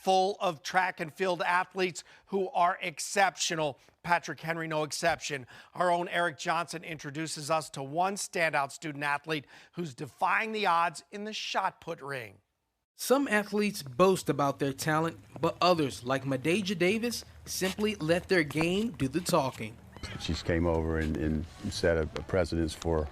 full of track and field athletes who are exceptional. Patrick Henry, no exception. Our own Eric Johnson introduces us to one standout student athlete who's defying the odds in the shot put ring. Some athletes boast about their talent, but others, like Midajah Davis, simply let their game do the talking. She came over and set a precedence for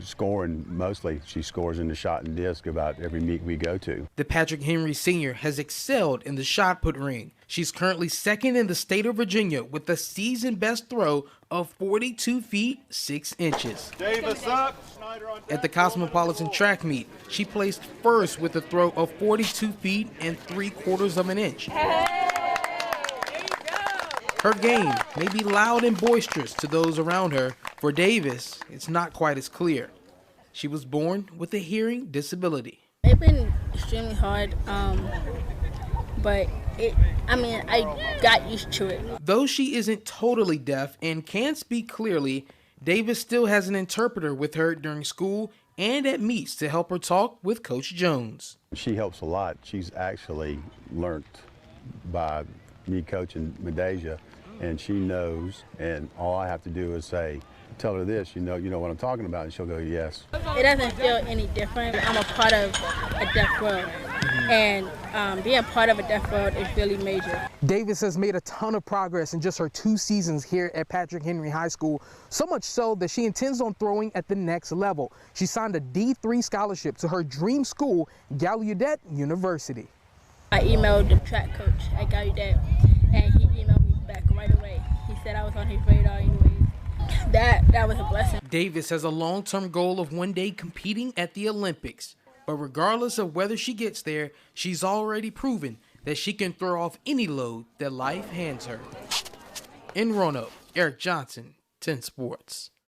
scoring. Mostly she scores in the shot and disc about every meet we go to. The Patrick Henry Sr. has excelled in the shot put ring. She's currently second in the state of Virginia with a season best throw of 42 feet 6 inches. Davis up. At the Cosmopolitan track meet, she placed first with a throw of 42 feet and 3/4 of an inch. Her game may be loud and boisterous to those around her. For Davis, it's not quite as clear. She was born with a hearing disability. It's been extremely hard, but I got used to it. Though she isn't totally deaf and can speak clearly, Davis still has an interpreter with her during school and at meets to help her talk with Coach Jones. She helps a lot. She's actually learned by me coaching Midajah, and she knows, and all I have to do is tell her this, you know what I'm talking about, and she'll go, yes. It doesn't feel any different. I'm a part of a deaf world, and being part of a deaf world is really major. Davis has made a ton of progress in just her 2 seasons here at Patrick Henry High School, so much so that she intends on throwing at the next level. She signed a D3 scholarship to her dream school, Gallaudet University. I emailed the track coach at Gallaudet, and he emailed me back right away. He said I was on his radar anyways. That was a blessing. Davis has a long-term goal of one day competing at the Olympics. But regardless of whether she gets there, she's already proven that she can throw off any load that life hands her. In Roanoke, Eric Johnson, 10 Sports.